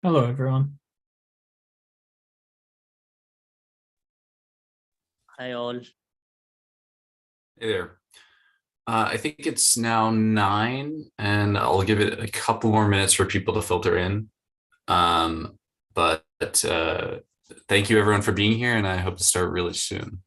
Hello, everyone. Hi all. Hey there. I think it's now 9, and I'll give it a couple more minutes for people to filter in. But thank you everyone for being here, and I hope to start really soon.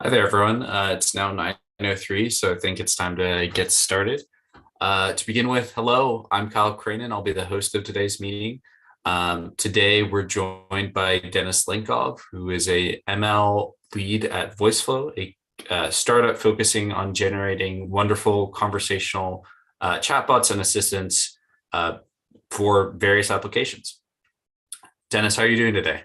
Hi there, everyone. It's now 9:03, so I think it's time to get started. To begin with, hello, I'm Kyle Cranen. I'll be the host of today's meeting. Today, we're joined by Dennis Linkov, who is a ML lead at Voiceflow, a startup focusing on generating wonderful conversational chatbots and assistants for various applications. Dennis, how are you doing today?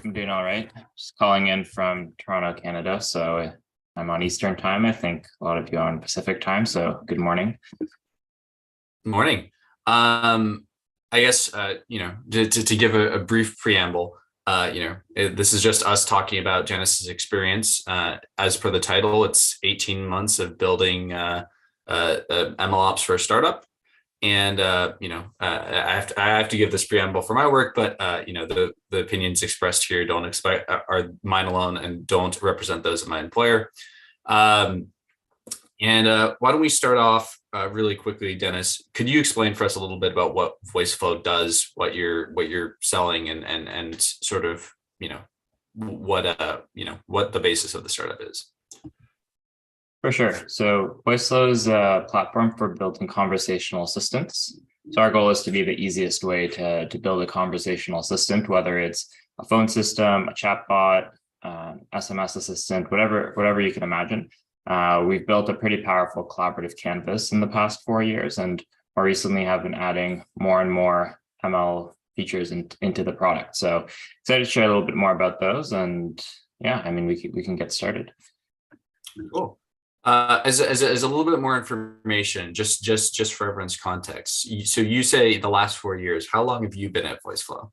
I'm doing all right. Just calling in from Toronto, Canada. So I'm on Eastern time. I think a lot of you are on Pacific time. So good morning. Good morning. I guess, to give a brief preamble, this is just us talking about Genesis experience. As per the title, it's 18 months of building MLOps for a startup. And I have to give this preamble for my work, but the opinions expressed here are mine alone and don't represent those of my employer. Why don't we start off really quickly, Dennis? Could you explain for us a little bit about what Voiceflow does, what you're selling, and sort of what the basis of the startup is? For sure. So Voiceflow is a platform for building conversational assistants. So our goal is to be the easiest way to build a conversational assistant, whether it's a phone system, a chatbot, SMS assistant, whatever you can imagine. We've built a pretty powerful collaborative canvas in the past 4 years, and more recently have been adding more and more ML features into the product. So excited to share a little bit more about those. And yeah, I mean, we can get started. Cool. As a little bit more information, just for everyone's context. So you say the last 4 years. How long have you been at Voiceflow?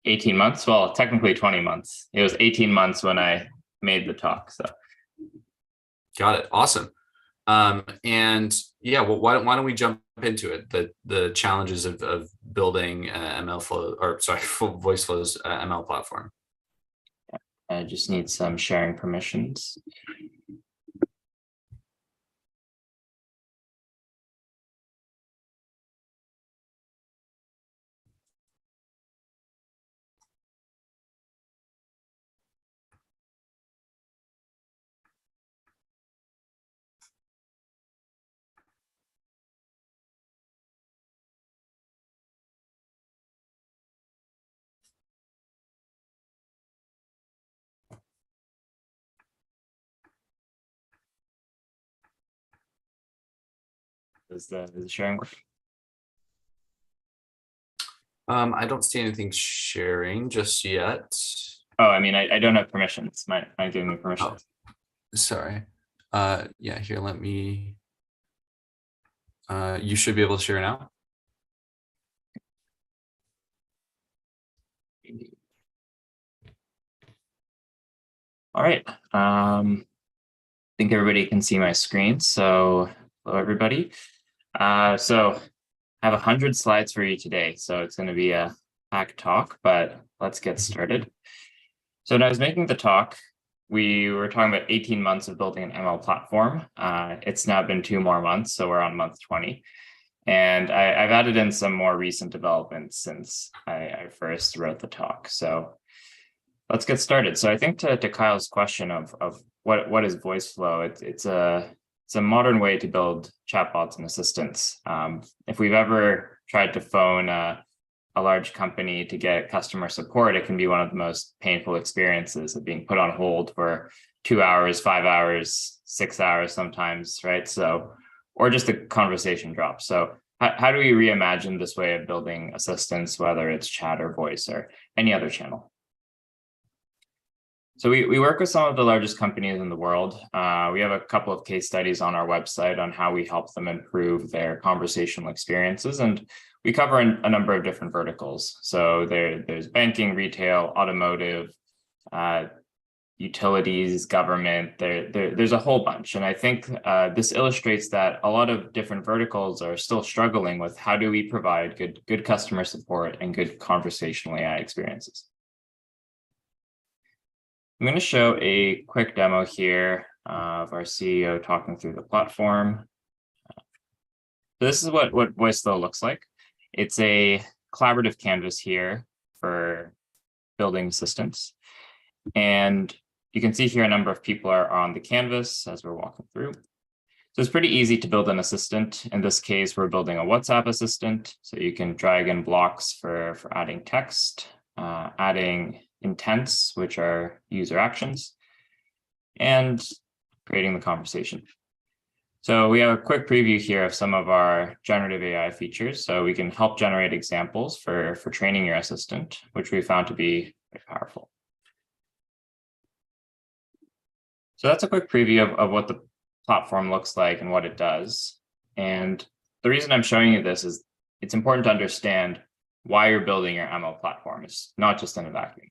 18 months. Well, technically 20 months. It was 18 months when I made the talk. So got it. Awesome. And yeah, well, why don't we jump into it? The challenges of building ML flow, or sorry, Voiceflow's ML platform. I just need some sharing permissions. Is the sharing work? I don't see anything sharing just yet. Oh, I mean, I don't have permissions. Might give me permissions. Oh, sorry. Yeah, here, let me. You should be able to share now. All right. I think everybody can see my screen. So hello, everybody. So I have 100 slides for you today. So it's going to be a packed talk, but let's get started. So when I was making the talk, we were talking about 18 months of building an ML platform. It's now been 2 more months, so we're on month 20. And I've added in some more recent developments since I first wrote the talk. So let's get started. So I think to Kyle's question of what is Voiceflow, it's a modern way to build chatbots and assistants. If we've ever tried to phone a large company to get customer support, it can be one of the most painful experiences of being put on hold for 2 hours, 5 hours, 6 hours sometimes, right? So, or just the conversation drops. So how do we reimagine this way of building assistants, whether it's chat or voice or any other channel? So we work with some of the largest companies in the world. We have a couple of case studies on our website on how we help them improve their conversational experiences. And we cover a number of different verticals. So there's banking, retail, automotive, utilities, government. There's a whole bunch. And I think this illustrates that a lot of different verticals are still struggling with how do we provide good customer support and good conversational AI experiences. I'm going to show a quick demo here of our CEO talking through the platform. So this is what Voiceflow looks like. It's a collaborative canvas here for building assistants. And you can see here a number of people are on the canvas as we're walking through. So it's pretty easy to build an assistant. In this case, we're building a WhatsApp assistant. So you can drag in blocks for adding text, adding intents, which are user actions, and creating the conversation. So we have a quick preview here of some of our generative AI features. So we can help generate examples for training your assistant, which we found to be very powerful. So that's a quick preview of what the platform looks like and what it does. And the reason I'm showing you this is it's important to understand why you're building your ML platform. It's not just in a vacuum.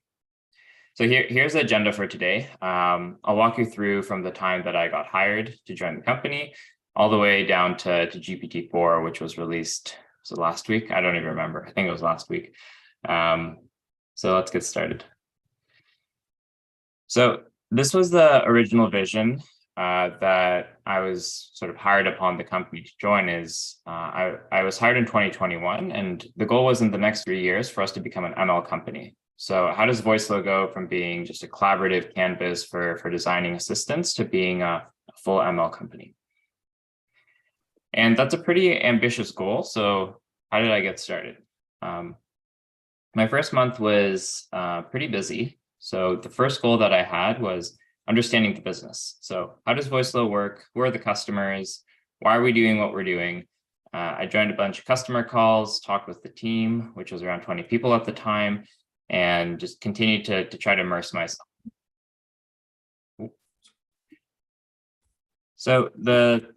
So here's the agenda for today. I'll walk you through from the time that I got hired to join the company, all the way down to GPT-4, which was released, was it last week? I don't even remember. I think it was last week. So let's get started. So this was the original vision that I was sort of hired upon the company to join. I was hired in 2021, and the goal was in the next 3 years for us to become an ML company. So how does Voiceflow go from being just a collaborative canvas for designing assistants to being a full ML company? And that's a pretty ambitious goal. So how did I get started? My first month was pretty busy. So the first goal that I had was understanding the business. So how does Voiceflow work? Who are the customers? Why are we doing what we're doing? I joined a bunch of customer calls, talked with the team, which was around 20 people at the time, and just continued to try to immerse myself. So the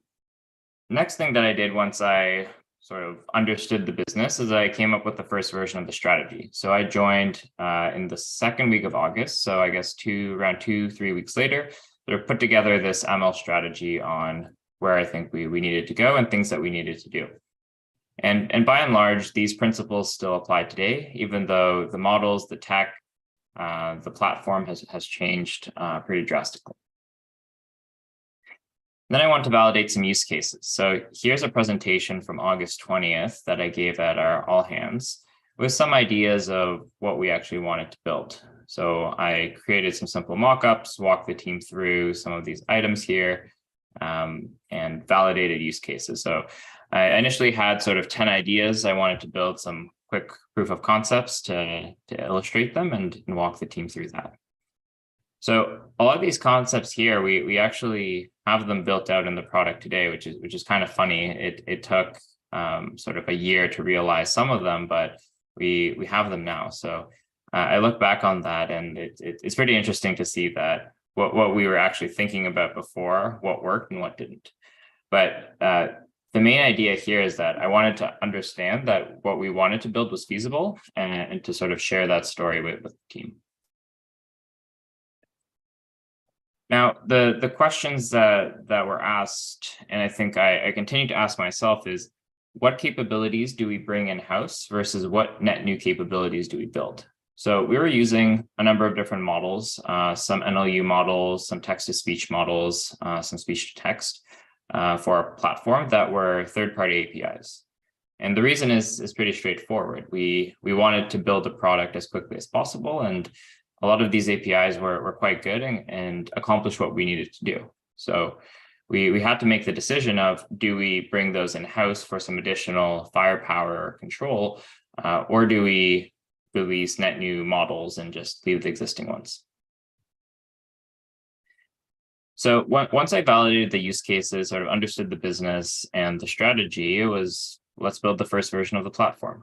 next thing that I did once I sort of understood the business is I came up with the first version of the strategy. So I joined in the second week of August. So I guess around 2-3 weeks later, sort of put together this ML strategy on where I think we needed to go and things that we needed to do. And by and large, these principles still apply today, even though the models, the tech, the platform has changed pretty drastically. Then I want to validate some use cases. So here's a presentation from August 20th that I gave at our all hands with some ideas of what we actually wanted to build. So I created some simple mockups, walked the team through some of these items here, and validated use cases. So I initially had sort of 10 ideas. I wanted to build some quick proof of concepts to illustrate them and walk the team through that. So a lot of these concepts here, we actually have them built out in the product today, which is kind of funny. It took sort of a year to realize some of them, but we have them now. So I look back on that, and it's pretty interesting to see that what we were actually thinking about before, what worked and what didn't. But the main idea here is that I wanted to understand that what we wanted to build was feasible, and to sort of share that story with the team. Now, the questions that were asked, and I think I continue to ask myself, is what capabilities do we bring in-house versus what net new capabilities do we build? So we were using a number of different models, some NLU models, some text-to-speech models, some speech-to-text for our platform that were third-party APIs. And the reason is pretty straightforward. We wanted to build a product as quickly as possible, and a lot of these APIs were quite good and accomplished what we needed to do. So we had to make the decision of, do we bring those in-house for some additional firepower or control, or do we release net new models and just leave the existing ones? So once I validated the use cases, sort of understood the business and the strategy, it was, let's build the first version of the platform.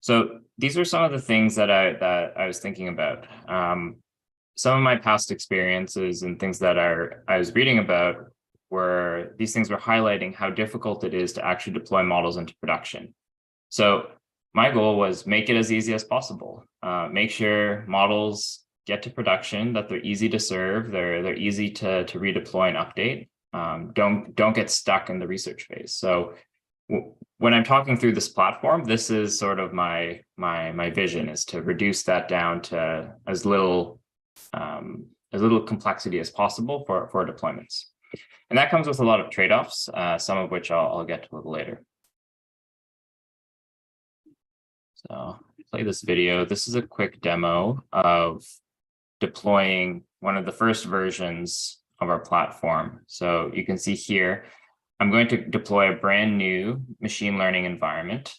So these are some of the things that I was thinking about. Some of my past experiences and things that I was reading about were, these things were highlighting how difficult it is to actually deploy models into production. So my goal was make it as easy as possible. Make sure models get to production, that they're easy to serve, they're easy to redeploy and update. Don't get stuck in the research phase. So when I'm talking through this platform, this is sort of my vision, is to reduce that down to as little complexity as possible for deployments. And that comes with a lot of trade-offs, some of which I'll get to a little later. So play this video. This is a quick demo of deploying one of the first versions of our platform. So you can see here, I'm going to deploy a brand new machine learning environment.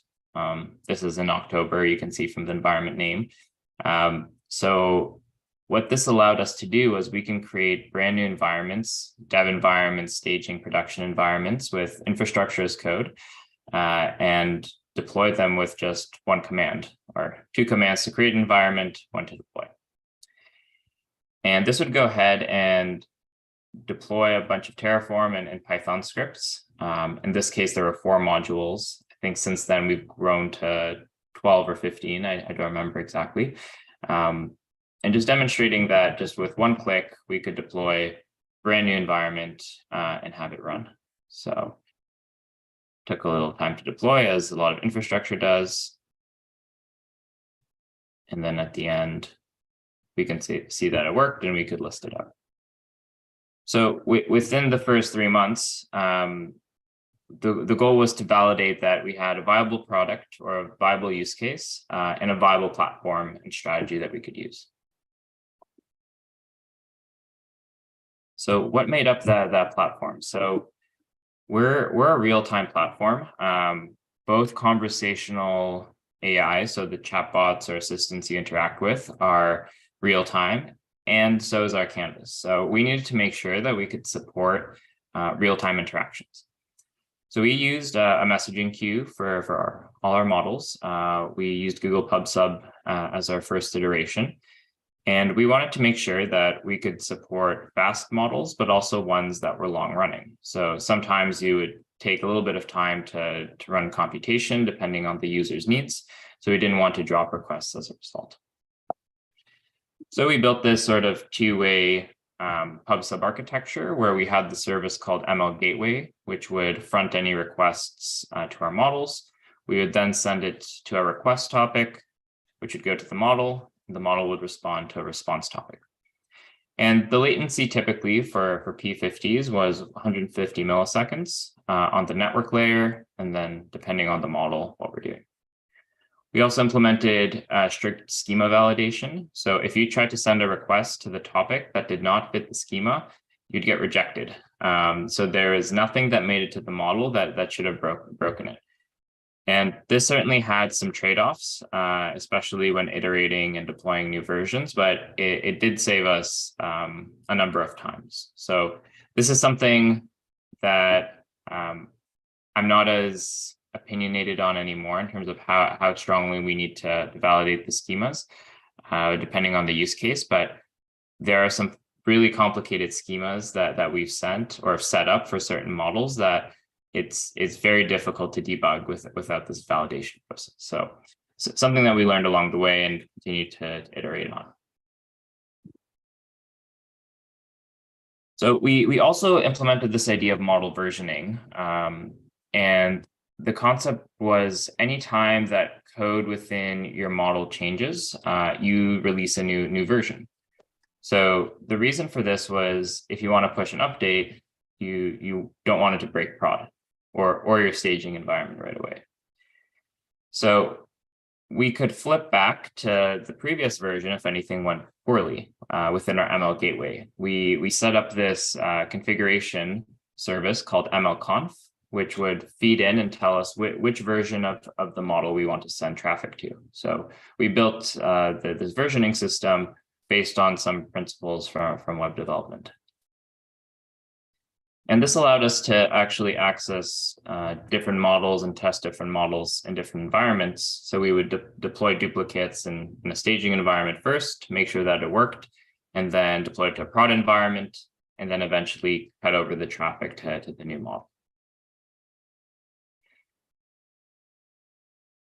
This is in October, you can see from the environment name. So what this allowed us to do was we can create brand new environments, dev environments, staging, production environments with infrastructure as code, and deploy them with just one command, or two commands to create an environment, one to deploy. And this would go ahead and deploy a bunch of Terraform and Python scripts. In this case, there were 4 modules. I think since then we've grown to 12 or 15. I don't remember exactly. And just demonstrating that just with one click, we could deploy a brand new environment and have it run. So took a little time to deploy, as a lot of infrastructure does. And then at the end, we can see that it worked, and we could list it out. So within the first 3 months, the goal was to validate that we had a viable product or a viable use case and a viable platform and strategy that we could use. So what made up that platform? So we're a real-time platform, both conversational AI, so the chatbots or assistants you interact with are real-time, and so is our canvas. So we needed to make sure that we could support real-time interactions. So we used a messaging queue for all our models. We used Google PubSub as our first iteration. And we wanted to make sure that we could support fast models, but also ones that were long running. So sometimes you would take a little bit of time to run computation depending on the user's needs. So we didn't want to drop requests as a result. So we built this sort of two-way pub/sub architecture, where we had the service called ML Gateway, which would front any requests to our models. We would then send it to a request topic, which would go to the model. The model would respond to a response topic. And the latency typically for P50s was 150 milliseconds on the network layer, and then depending on the model, what we're doing. We also implemented strict schema validation. So if you tried to send a request to the topic that did not fit the schema, you'd get rejected. So there is nothing that made it to the model that should have broken it. And this certainly had some trade-offs, especially when iterating and deploying new versions, but it did save us a number of times. So this is something that I'm not as opinionated on anymore in terms of how strongly we need to validate the schemas, depending on the use case. But there are some really complicated schemas that we've sent or set up for certain models that it's very difficult to debug without this validation process. So something that we learned along the way and continue to iterate on. So we also implemented this idea of model versioning, and the concept was anytime that code within your model changes, you release a new version. So the reason for this was if you want to push an update, you don't want it to break prod or your staging environment right away. So we could flip back to the previous version if anything went poorly within our ML gateway. We set up this configuration service called MLConf, which would feed in and tell us which version of the model we want to send traffic to. So we built this versioning system based on some principles from web development. And this allowed us to actually access different models and test different models in different environments. So we would deploy duplicates in a staging environment first, make sure that it worked, and then deploy it to a prod environment, and then eventually cut over the traffic to the new model.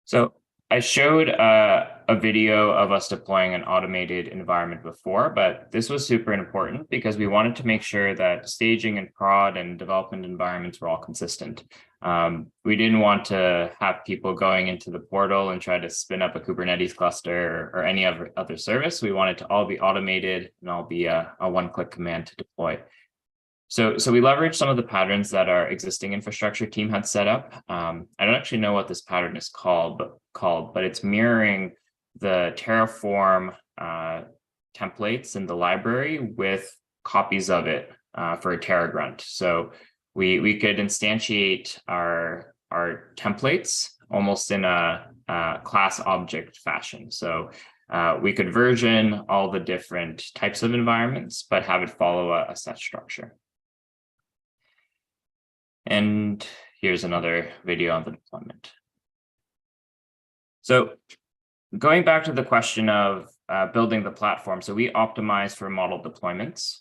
So I showed a video of us deploying an automated environment before, but this was super important because we wanted to make sure that staging and prod and development environments were all consistent. We didn't want to have people going into the portal and try to spin up a Kubernetes cluster or any other service. We wanted to all be automated and all be a one-click command to deploy. So we leveraged some of the patterns that our existing infrastructure team had set up. I don't actually know what this pattern is called, but it's mirroring the Terraform templates in the library with copies of it for a TerraGrunt. So we could instantiate our templates almost in a class object fashion. So we could version all the different types of environments, but have it follow a set structure. And here's another video on the deployment. So going back to the question of building the platform, so we optimize for model deployments.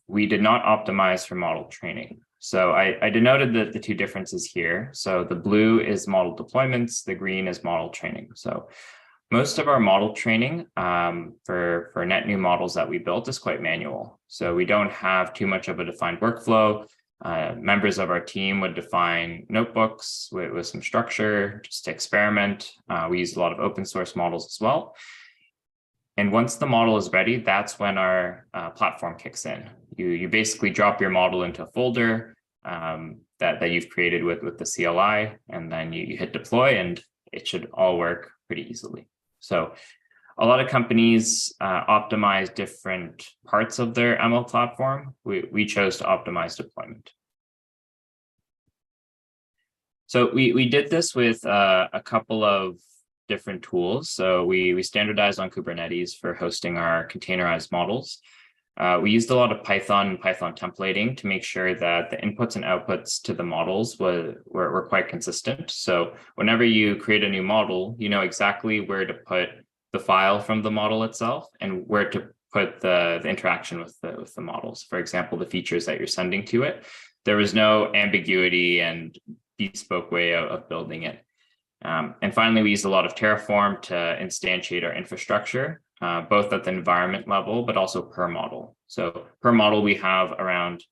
We did not optimize for model training. So I denoted the two differences here. So the blue is model deployments, the green is model training. So most of our model training for net new models that we built is quite manual. So we don't have too much of a defined workflow. Members of our team would define notebooks with some structure just to experiment. We use a lot of open source models as well. And once the model is ready, that's when our platform kicks in. You basically drop your model into a folder that you've created with the CLI, and then you hit deploy, and it should all work pretty easily. So a lot of companies optimize different parts of their ML platform. We chose to optimize deployment. So we did this with a couple of different tools. So we standardized on Kubernetes for hosting our containerized models. We used a lot of Python and Python templating to make sure that the inputs and outputs to the models were quite consistent. So whenever you create a new model, you know exactly where to put the file from the model itself and where to put the interaction with the models. For example, the features that you're sending to it. There was no ambiguity and bespoke way of building it. And finally, we used a lot of Terraform to instantiate our infrastructure, both at the environment level, but also per model. So per model, we have around,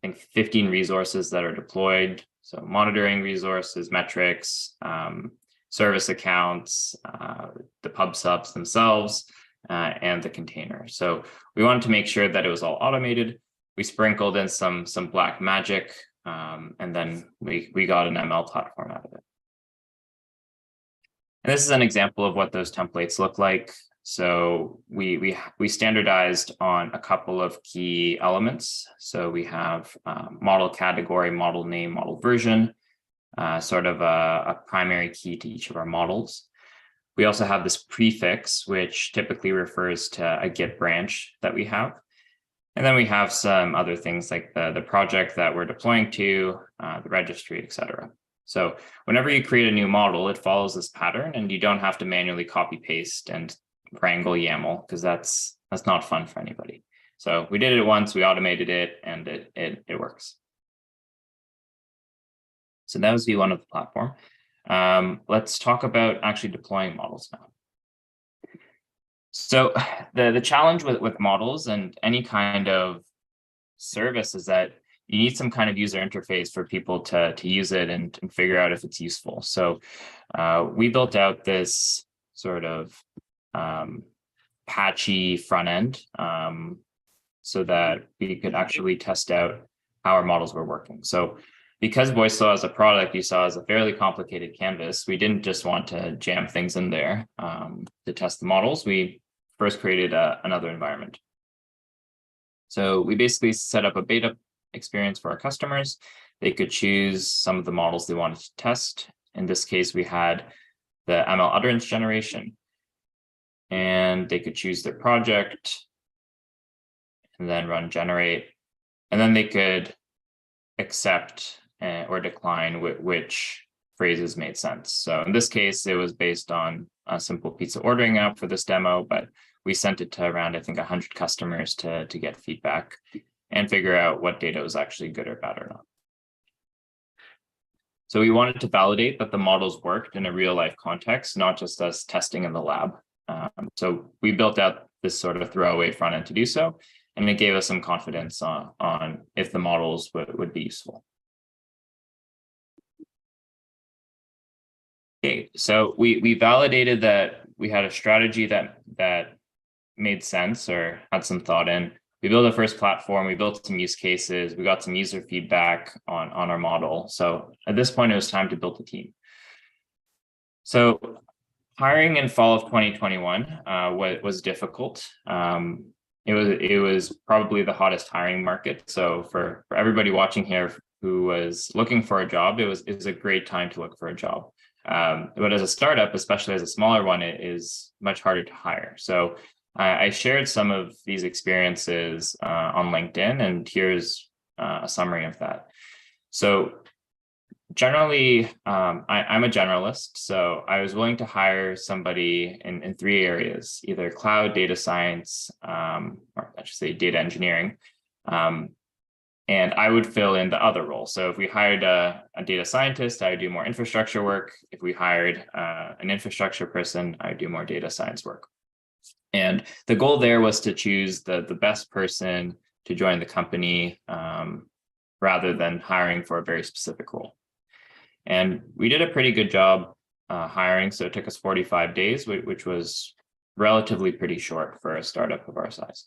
I think, 15 resources that are deployed. So monitoring resources, metrics, service accounts, the pub subs themselves, and the container. So we wanted to make sure that it was all automated. We sprinkled in some black magic, and then we got an ML platform out of it. And this is an example of what those templates look like. So we standardized on a couple of key elements. So we have model category, model name, model version, sort of a primary key to each of our models. We also have this prefix, which typically refers to a Git branch that we have. And then we have some other things like the project that we're deploying to, the registry, et cetera. So whenever you create a new model, it follows this pattern, and you don't have to manually copy paste and wrangle YAML, because that's not fun for anybody. So we did it once, we automated it, and it works. So that was V1 of the platform. Let's talk about actually deploying models now. So the challenge with models and any kind of service is that you need some kind of user interface for people to use it and figure out if it's useful. So we built out this sort of patchy front end so that we could actually test out how our models were working. So because Voiceflow as a product you saw as a fairly complicated canvas, we didn't just want to jam things in there to test the models. We first created another environment. So we basically set up a beta experience for our customers. They could choose some of the models they wanted to test. In this case, we had the ML utterance generation, and they could choose their project and then run generate. And then they could accept or decline which phrases made sense. So in this case, it was based on a simple pizza ordering app for this demo, but we sent it to around, I think, 100 customers to get feedback and figure out what data was actually good or bad or not. So we wanted to validate that the models worked in a real life context, not just us testing in the lab. So we built out this sort of throwaway front end to do so, and it gave us some confidence on if the models would be useful. Okay, so we validated that we had a strategy that made sense or had some thought in. We built a first platform, we built some use cases, we got some user feedback on our model. So at this point, it was time to build a team. So hiring in fall of 2021 was difficult. It was probably the hottest hiring market. So for everybody watching here who was looking for a job, it was a great time to look for a job. But as a startup, especially as a smaller one, it is much harder to hire. So I shared some of these experiences on LinkedIn, and here's a summary of that. So generally, I'm a generalist, so I was willing to hire somebody in three areas: either cloud, data science, or I should say data engineering, and I would fill in the other role. So if we hired a data scientist, I would do more infrastructure work. If we hired an infrastructure person, I would do more data science work. And the goal there was to choose the best person to join the company rather than hiring for a very specific role. And we did a pretty good job hiring. So it took us 45 days, which was relatively pretty short for a startup of our size.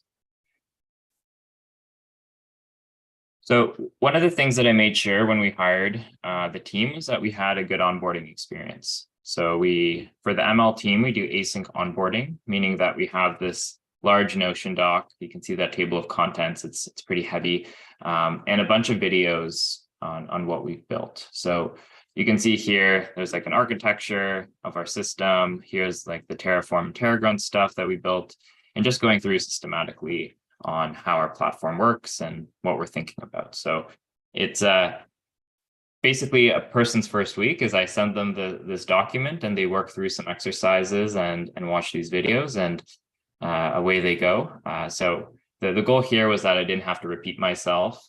So one of the things that I made sure when we hired the team is that we had a good onboarding experience. So for the ML team, we do async onboarding, meaning that we have this large Notion doc. You can see that table of contents. It's pretty heavy, and a bunch of videos on what we've built. So you can see here, there's like an architecture of our system. Here's like the Terraform and Terragrant stuff that we built, and just going through systematically on how our platform works and what we're thinking about. So it's basically a person's first week is I send them this document, and they work through some exercises and watch these videos, and away they go. So the goal here was that I didn't have to repeat myself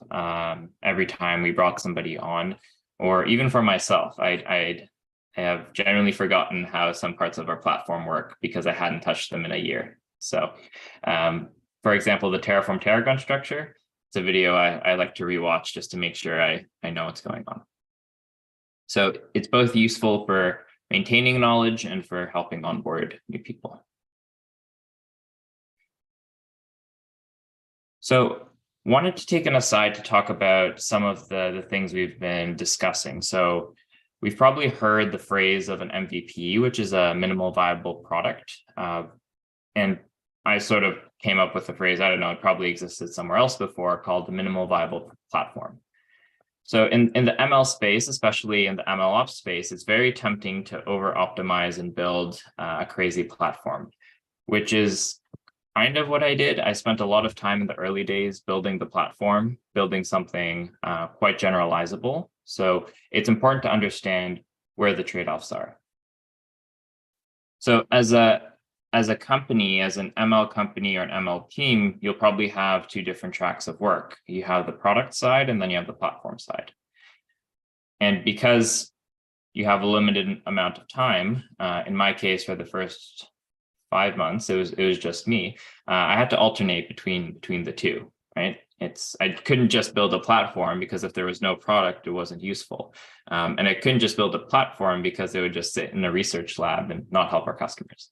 every time we brought somebody on, or even for myself. I'd have generally forgotten how some parts of our platform work because I hadn't touched them in a year. So, for example, the Terraform Terragon structure, it's a video I like to rewatch just to make sure I know what's going on. So it's both useful for maintaining knowledge and for helping onboard new people. So wanted to take an aside to talk about some of the things we've been discussing. So we've probably heard the phrase of an MVP, which is a minimal viable product. And I sort of came up with the phrase, I don't know, it probably existed somewhere else before, called the minimal viable platform. So in the ML space, especially in the ML ops space, it's very tempting to over optimize and build a crazy platform, which is kind of what I did. I spent a lot of time in the early days building the platform, building something quite generalizable. So it's important to understand where the trade-offs are. So as a company, as an ML company or an ML team, you'll probably have two different tracks of work. You have the product side and then you have the platform side. And because you have a limited amount of time, in my case, for the first 5 months, it was just me. I had to alternate between the two, right? I couldn't just build a platform because if there was no product, it wasn't useful. And I couldn't just build a platform because it would just sit in a research lab and not help our customers.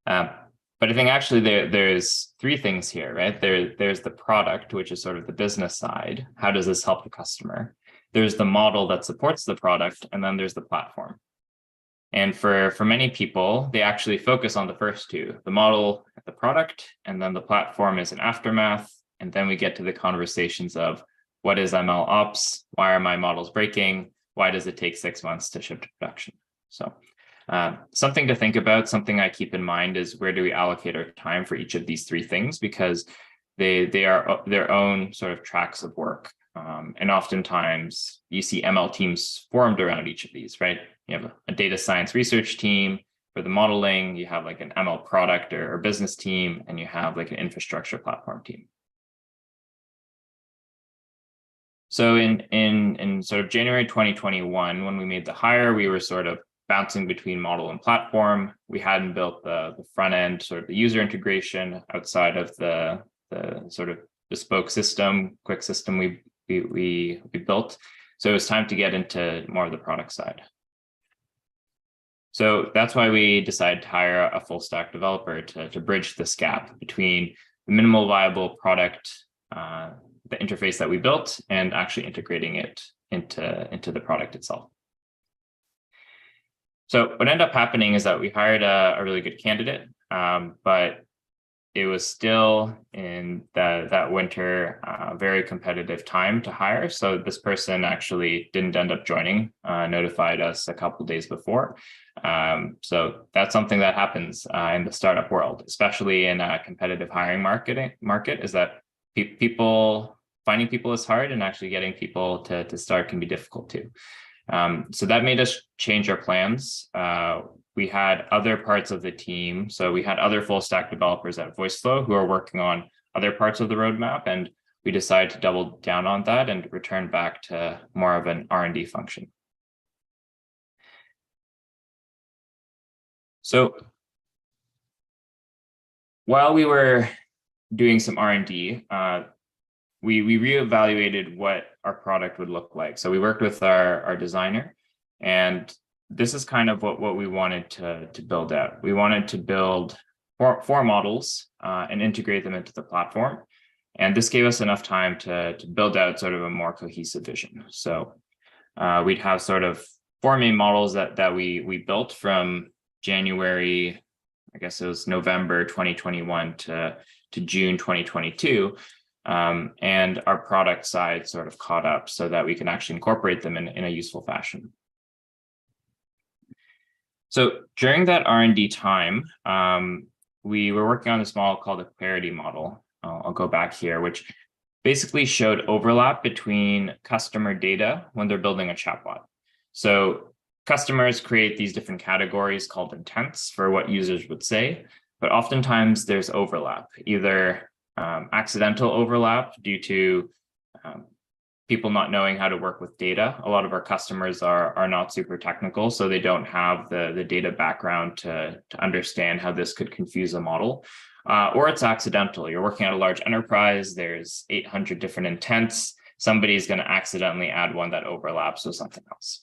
But I think actually there's three things here, right? There's the product, which is sort of the business side. How does this help the customer? There's the model that supports the product, and then there's the platform. And for many people, they actually focus on the first two, the model, the product, and then the platform is an aftermath. And then we get to the conversations of what is ML ops? Why are my models breaking? Why does it take 6 months to ship to production? So something to think about, something I keep in mind is where do we allocate our time for each of these three things, because they are their own sort of tracks of work. And oftentimes you see ML teams formed around each of these, right? You have a data science research team for the modeling, you have like an ML product or business team, and you have like an infrastructure platform team. So in sort of January 2021, when we made the hire, we were sort of bouncing between model and platform. We hadn't built the front end, sort of the user integration outside of the sort of bespoke system, quick system we built. So it was time to get into more of the product side. So that's why we decided to hire a full stack developer to bridge this gap between the minimal viable product, the interface that we built, and actually integrating it into the product itself. So what ended up happening is that we hired a really good candidate, but it was still in that winter, very competitive time to hire. So this person actually didn't end up joining, notified us a couple of days before. So that's something that happens in the startup world, especially in a competitive hiring market, is that finding people is hard, and actually getting people to start can be difficult too. So that made us change our plans. We had other parts of the team. So we had other full stack developers at Voiceflow who are working on other parts of the roadmap. And we decided to double down on that and return back to more of an R&D function. So while we were doing some R&D, we reevaluated what our product would look like. So we worked with our designer, and this is kind of what we wanted to build out. We wanted to build four models and integrate them into the platform. And this gave us enough time to build out sort of a more cohesive vision. So we'd have sort of four main models that we built from January, I guess it was November 2021 to June 2022. And our product side sort of caught up so that we can actually incorporate them in a useful fashion. So during that R&D time, we were working on this model called the clarity model. I'll go back here, which basically showed overlap between customer data when they're building a chatbot. So customers create these different categories called intents for what users would say, but oftentimes there's overlap, either accidental overlap due to people not knowing how to work with data. A lot of our customers are not super technical, so they don't have the data background to understand how this could confuse a model. Or it's accidental. You're working at a large enterprise, there's 800 different intents. Somebody's going to accidentally add one that overlaps with something else.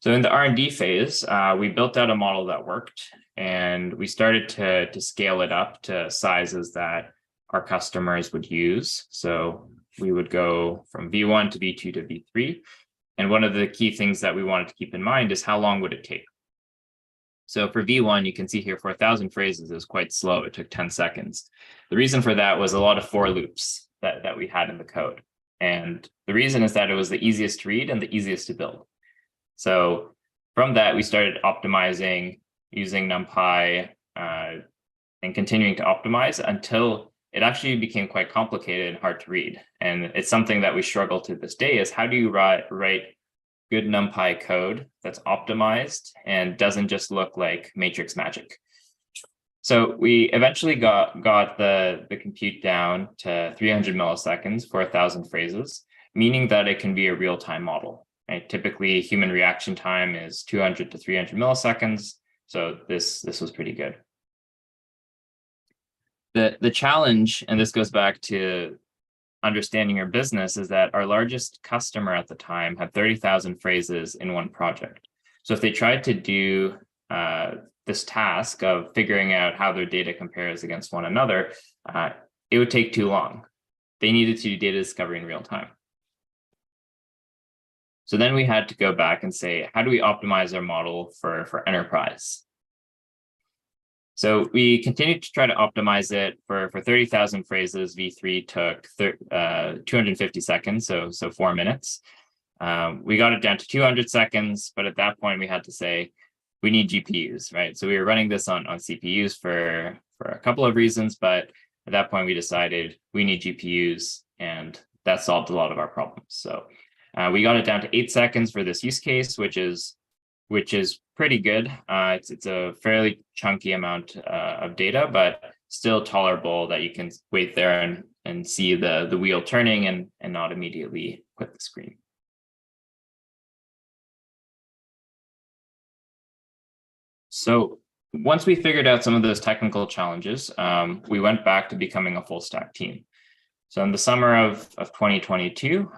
So in the R&D phase, we built out a model that worked, and we started to scale it up to sizes that our customers would use. So we would go from V1 to V2 to V3. And one of the key things that we wanted to keep in mind is how long would it take? So for V1, you can see here for 1,000 phrases, it was quite slow. It took 10 seconds. The reason for that was a lot of for loops that we had in the code. And the reason is that it was the easiest to read and the easiest to build. So from that, we started optimizing using NumPy and continuing to optimize until it actually became quite complicated and hard to read. And it's something that we struggle to this day is how do you write good NumPy code that's optimized and doesn't just look like matrix magic? So we eventually got the compute down to 300 milliseconds for 1,000 phrases, meaning that it can be a real-time model. Right? Typically, human reaction time is 200 to 300 milliseconds. So this was pretty good. The challenge, and this goes back to understanding your business, is that our largest customer at the time had 30,000 phrases in one project. So if they tried to do this task of figuring out how their data compares against one another, it would take too long. They needed to do data discovery in real time. So then we had to go back and say, how do we optimize our model for enterprise? So we continued to try to optimize it for 30,000 phrases. V3 took 250 seconds, so 4 minutes. We got it down to 200 seconds, but at that point we had to say, we need GPUs, right? So we were running this on CPUs for a couple of reasons, but at that point we decided we need GPUs, and that solved a lot of our problems. So we got it down to 8 seconds for this use case, which is pretty good. It's a fairly chunky amount of data, but still tolerable that you can wait there and see the wheel turning and not immediately quit the screen. So once we figured out some of those technical challenges, we went back to becoming a full stack team. So in the summer of 2022,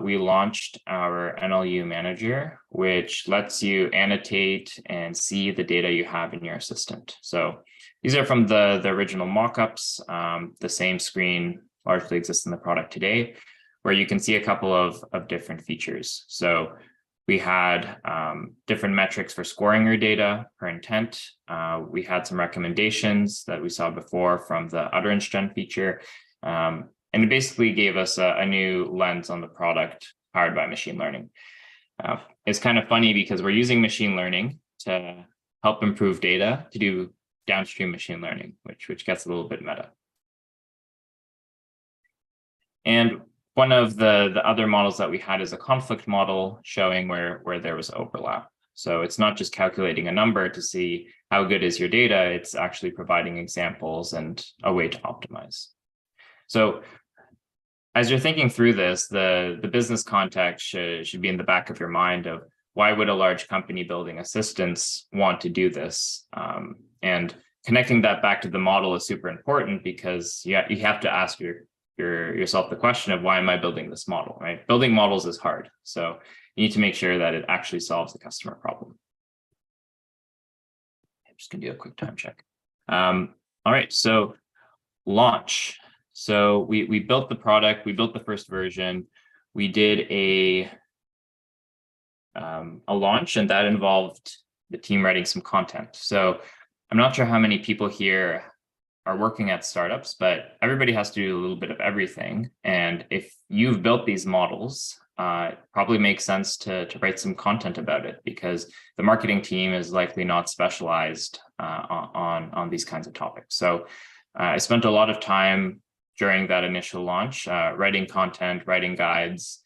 we launched our NLU manager, which lets you annotate and see the data you have in your assistant. So these are from the original mockups. The same screen largely exists in the product today, where you can see a couple of different features. So we had different metrics for scoring your data per intent. We had some recommendations that we saw before from the utterance gen feature. And it basically gave us a new lens on the product powered by machine learning. It's kind of funny because we're using machine learning to help improve data to do downstream machine learning, which gets a little bit meta. And one of the other models that we had is a conflict model showing where there was overlap. So it's not just calculating a number to see how good is your data, it's actually providing examples and a way to optimize. So as you're thinking through this, the business context should be in the back of your mind of why would a large company building assistants want to do this? And connecting that back to the model is super important because you have to ask yourself the question of why am I building this model, right? Building models is hard. So you need to make sure that it actually solves the customer problem. I'm just gonna do a quick time check. All right, so launch. So we built the product, we built the first version, we did a launch, and that involved the team writing some content. So I'm not sure how many people here are working at startups, but everybody has to do a little bit of everything. And if you've built these models, it probably makes sense to write some content about it because the marketing team is likely not specialized on these kinds of topics. So I spent a lot of time during that initial launch, writing content, writing guides,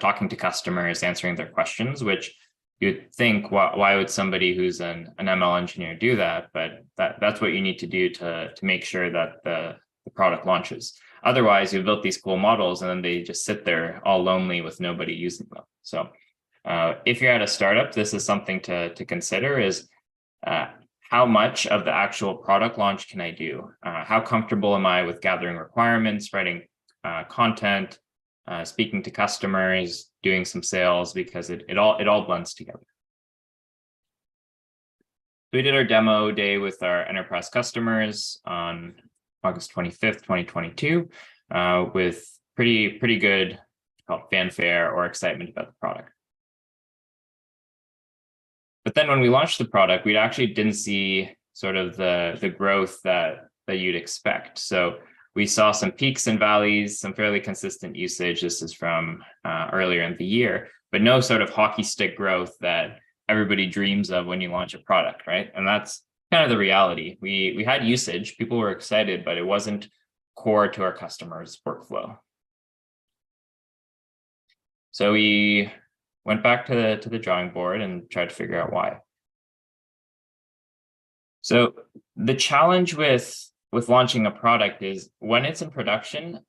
talking to customers, answering their questions, which you'd think, why would somebody who's an ML engineer do that? But that's what you need to do to make sure that the product launches. Otherwise, you built these cool models and then they just sit there all lonely with nobody using them. So if you're at a startup, this is something to consider is how much of the actual product launch can I do? How comfortable am I with gathering requirements, writing content, speaking to customers, doing some sales, because it all blends together. We did our demo day with our enterprise customers on August 25th, 2022, with pretty good fanfare or excitement about the product. But then when we launched the product, we actually didn't see sort of the growth that you'd expect. So we saw some peaks and valleys, some fairly consistent usage. This is from earlier in the year, but no sort of hockey stick growth that everybody dreams of when you launch a product, right? And that's kind of the reality. We had usage, people were excited, but it wasn't core to our customers' workflow. So we went back to the drawing board and tried to figure out why. So the challenge with launching a product is when it's in production,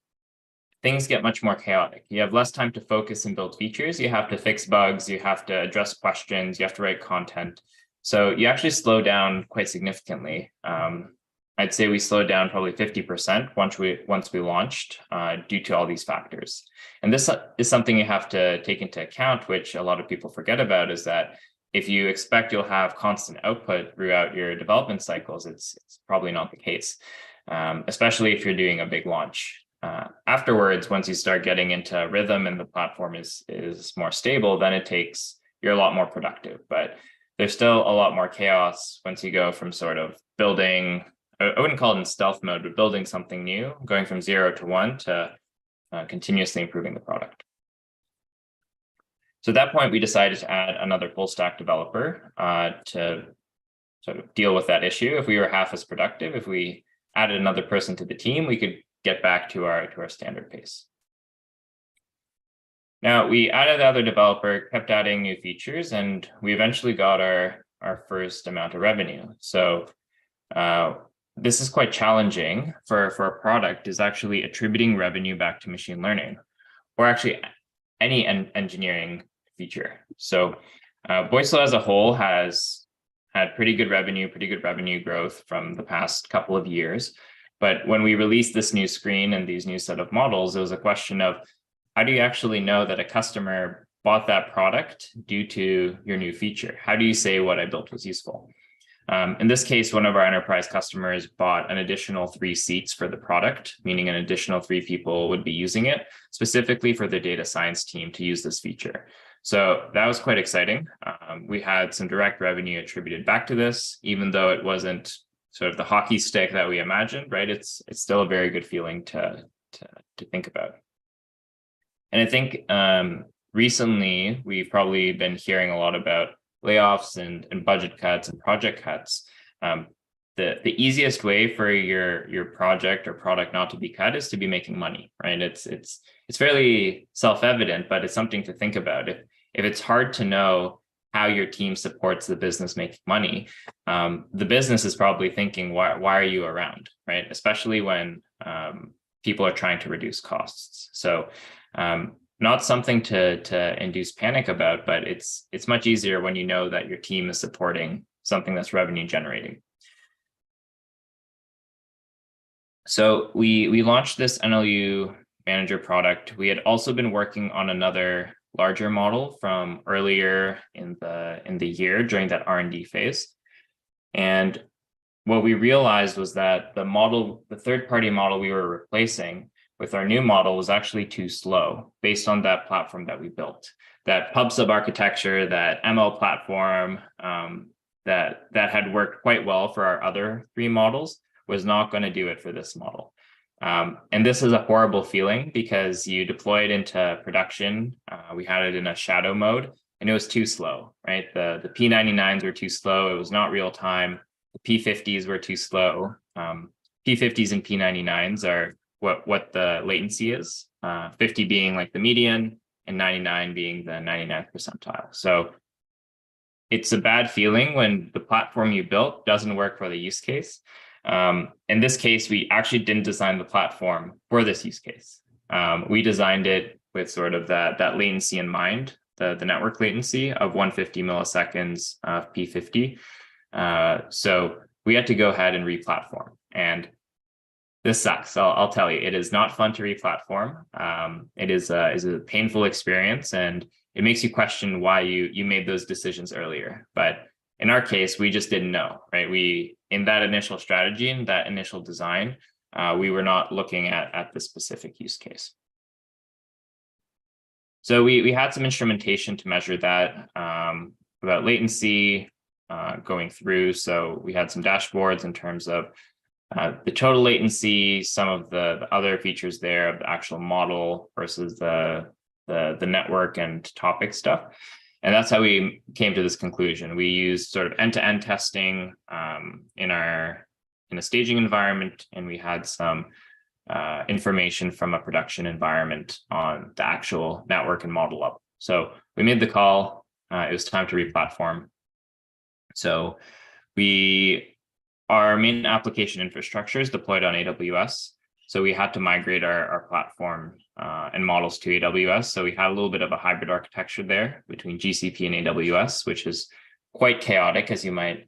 things get much more chaotic. You have less time to focus and build features. You have to fix bugs. You have to address questions. You have to write content. So you actually slow down quite significantly. I'd say we slowed down probably 50% once we launched due to all these factors. And this is something you have to take into account, which a lot of people forget about, is that if you expect you'll have constant output throughout your development cycles, it's probably not the case, especially if you're doing a big launch. Afterwards, once you start getting into rhythm and the platform is more stable, then you're a lot more productive. But there's still a lot more chaos once you go from sort of building, I wouldn't call it in stealth mode, but building something new, going from 0 to 1 to continuously improving the product. So at that point, we decided to add another full stack developer to sort of deal with that issue. If we were half as productive, if we added another person to the team, we could get back to our standard pace. Now, we added the other developer, kept adding new features, and we eventually got our first amount of revenue. So this is quite challenging for a product, is actually attributing revenue back to machine learning, or actually any engineering feature. So Voiceflow as a whole has had pretty good revenue growth from the past couple of years. But when we released this new screen and these new set of models, it was a question of, how do you actually know that a customer bought that product due to your new feature? How do you say what I built was useful? In this case, one of our enterprise customers bought an additional 3 seats for the product, meaning an additional 3 people would be using it, specifically for the data science team to use this feature. So that was quite exciting. We had some direct revenue attributed back to this, even though it wasn't sort of the hockey stick that we imagined, right? It's still a very good feeling to think about. And I think recently we've probably been hearing a lot about layoffs and budget cuts and project cuts. The easiest way for your project or product not to be cut is to be making money, right? It's fairly self-evident, but it's something to think about. If it's hard to know how your team supports the business making money, the business is probably thinking, why are you around, right? Especially when people are trying to reduce costs. So not something to induce panic about, but it's much easier when you know that your team is supporting something that's revenue generating. So we launched this NLU Manager product. We had also been working on another larger model from earlier in the year during that R&D phase. And what we realized was that the third-party model we were replacing with our new model was actually too slow based on that platform that we built. That PubSub architecture, that ML platform that had worked quite well for our other 3 models was not going to do it for this model. And this is a horrible feeling because you deploy it into production. We had it in a shadow mode and it was too slow, right? The P99s were too slow. It was not real time. The P50s were too slow. P50s and P99s are what the latency is, 50 being like the median and 99 being the 99th percentile. So it's a bad feeling when the platform you built doesn't work for the use case. In this case, we actually didn't design the platform for this use case. We designed it with sort of that latency in mind, the network latency of 150 milliseconds of P50. So we had to go ahead and re-platform. And this sucks. I'll tell you, it is not fun to re-platform. It is a painful experience, and it makes you question why you made those decisions earlier. But in our case, we just didn't know, right? In that initial strategy, in that initial design, we were not looking at the specific use case. So we had some instrumentation to measure that about latency going through. So we had some dashboards in terms of the total latency, some of the other features there of the actual model versus the network and topic stuff. And that's how we came to this conclusion. We used sort of end-to-end testing in a staging environment, and we had some information from a production environment on the actual network and model level. So we made the call. It was time to re-platform. So our main application infrastructure is deployed on AWS. So we had to migrate our platform and models to AWS. So we had a little bit of a hybrid architecture there between GCP and AWS, which is quite chaotic, as you might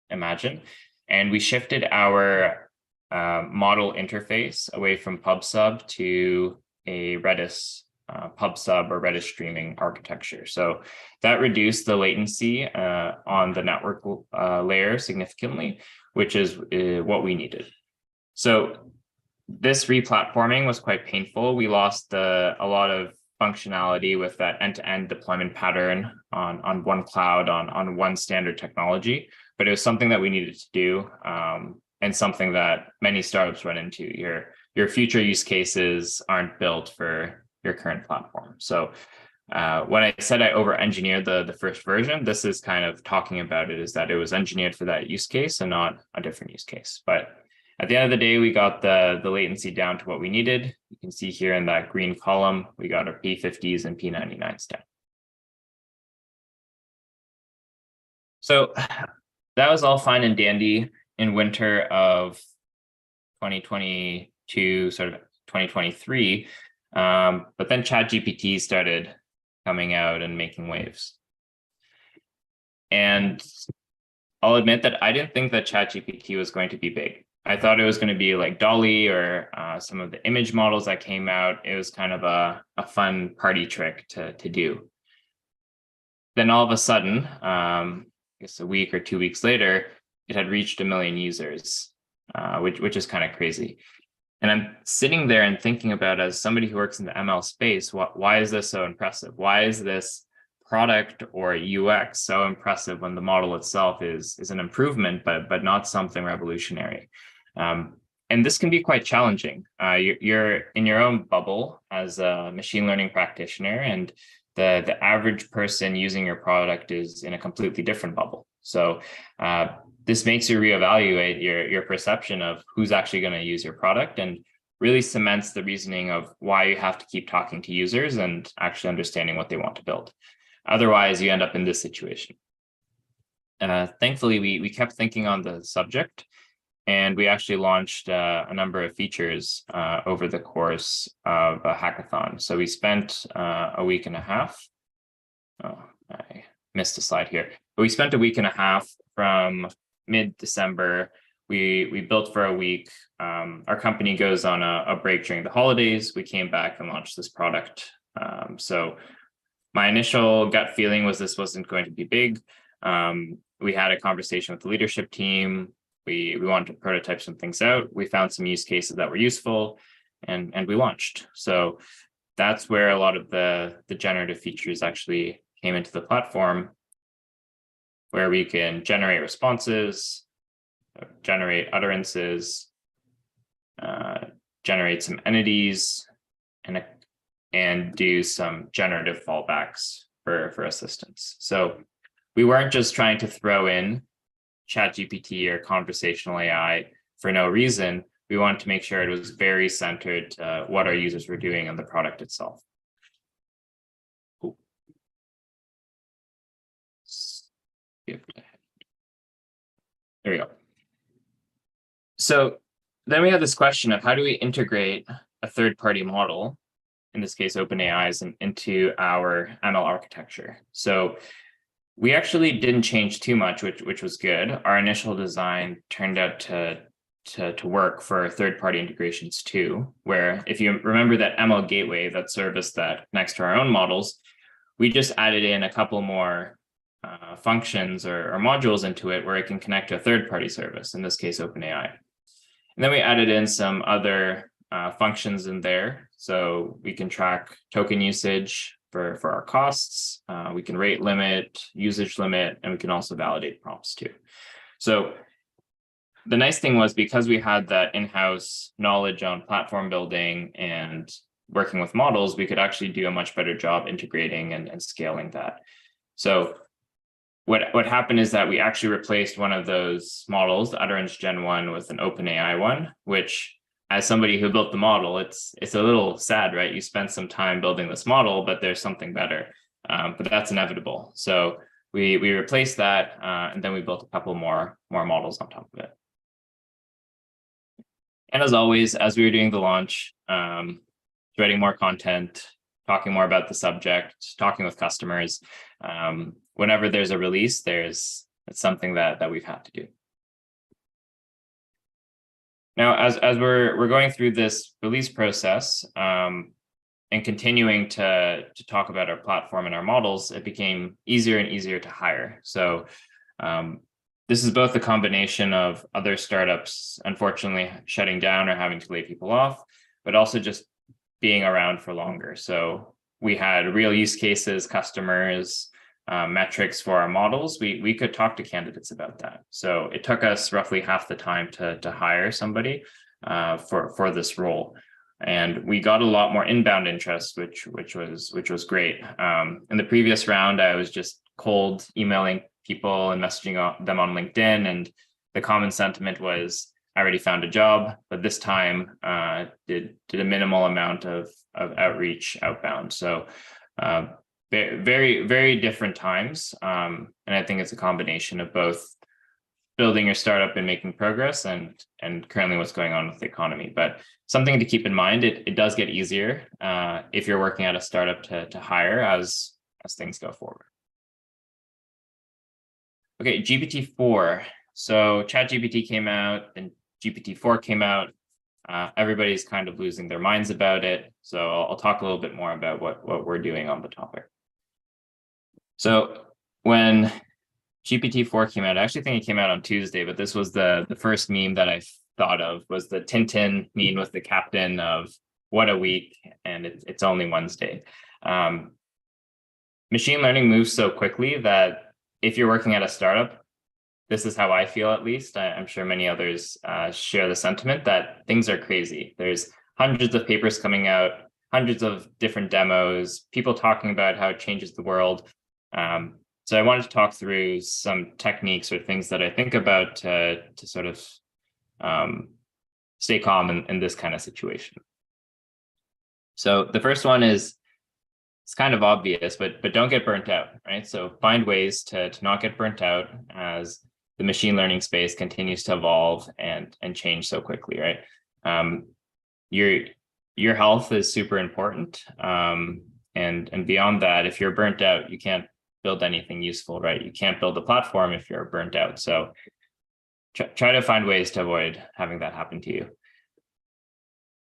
imagine. And we shifted our model interface away from PubSub to a Redis PubSub or Redis streaming architecture. So that reduced the latency on the network layer significantly, which is what we needed. So this re-platforming was quite painful. We lost a lot of functionality with that end-to-end deployment pattern on one cloud, on one standard technology, but it was something that we needed to do and something that many startups run into. Your future use cases aren't built for your current platform. So when I said I over-engineered the first version, this is kind of talking about it, is that it was engineered for that use case and not a different use case. But at the end of the day, we got the latency down to what we needed. You can see here in that green column, we got our P50s and P99s down. So that was all fine and dandy in winter of 2022, sort of 2023. But then ChatGPT started coming out and making waves. And I'll admit that I didn't think that ChatGPT was going to be big. I thought it was going to be like Dolly or some of the image models that came out. It was kind of a fun party trick to do. Then all of a sudden, I guess a week or 2 weeks later, it had reached 1 million users, which is kind of crazy. And I'm sitting there and thinking about, as somebody who works in the ML space, why is this so impressive? Why is this product or UX so impressive when the model itself is an improvement, but not something revolutionary? And this can be quite challenging. You're in your own bubble as a machine learning practitioner, and the average person using your product is in a completely different bubble. So this makes you reevaluate your perception of who's actually going to use your product, and really cements the reasoning of why you have to keep talking to users and actually understanding what they want to build. Otherwise, you end up in this situation. Thankfully, we kept thinking on the subject, and we actually launched a number of features over the course of a hackathon. So we spent a week and a half. Oh, I missed a slide here. But we spent a week and a half from mid-December. We built for a week. Our company goes on a break during the holidays. We came back and launched this product. So my initial gut feeling was this wasn't going to be big. We had a conversation with the leadership team. We wanted to prototype some things out. We found some use cases that were useful, and we launched. So that's where a lot of the generative features actually came into the platform, where we can generate responses, generate utterances, generate some entities, and do some generative fallbacks for assistance. So we weren't just trying to throw in ChatGPT or conversational AI for no reason. We wanted to make sure it was very centered to what our users were doing on the product itself. Cool. There we go. So then we have this question of how do we integrate a third-party model, in this case, OpenAI's, into our ML architecture. So we actually didn't change too much, which was good. Our initial design turned out to work for third-party integrations too, where if you remember that ML gateway, that service that connects to our own models, we just added in a couple more functions or modules into it where it can connect to a third-party service, in this case, OpenAI. And then we added in some other functions in there. So we can track token usage for our costs. We can rate limit, usage limit, and we can also validate prompts too. So the nice thing was, because we had that in-house knowledge on platform building and working with models, we could actually do a much better job integrating and scaling that. So what happened is that we actually replaced one of those models, the Utterance Gen 1, with an OpenAI one, which, as somebody who built the model, it's a little sad, right? You spent some time building this model, but there's something better. But that's inevitable. So we replaced that, and then we built a couple more models on top of it. And as always, as we were doing the launch, writing more content, talking more about the subject, talking with customers. Whenever there's a release, it's something that we've had to do. Now, as we're going through this release process and continuing to talk about our platform and our models, it became easier and easier to hire. So this is both a combination of other startups, unfortunately, shutting down or having to lay people off, but also just being around for longer. So we had real use cases, customers, metrics for our models. We could talk to candidates about that. So it took us roughly half the time to hire somebody for this role. And we got a lot more inbound interest, which was great. In the previous round, I was just cold emailing people and messaging them on LinkedIn, and the common sentiment was, I already found a job. But this time, did a minimal amount of outreach outbound. So very, very different times. And I think it's a combination of both building your startup and making progress and currently what's going on with the economy. But something to keep in mind, it does get easier if you're working at a startup to hire as things go forward. Okay, GPT-4. So ChatGPT came out and GPT-4 came out. Everybody's kind of losing their minds about it. So I'll talk a little bit more about what we're doing on the topic. So when GPT-4 came out, I actually think it came out on Tuesday, but this was the first meme that I thought of, was the Tintin meme with the captain of what a week, and it's only Wednesday. Machine learning moves so quickly that if you're working at a startup, this is how I feel, at least. I'm sure many others share the sentiment that things are crazy. There's hundreds of papers coming out, hundreds of different demos, people talking about how it changes the world. So I wanted to talk through some techniques or things that I think about to sort of stay calm in this kind of situation. So the first one is, it's kind of obvious, but don't get burnt out, right? So find ways to not get burnt out as the machine learning space continues to evolve and change so quickly, right? Your health is super important. And beyond that, if you're burnt out, you can't build anything useful, right? You can't build a platform if you're burnt out. So try to find ways to avoid having that happen to you.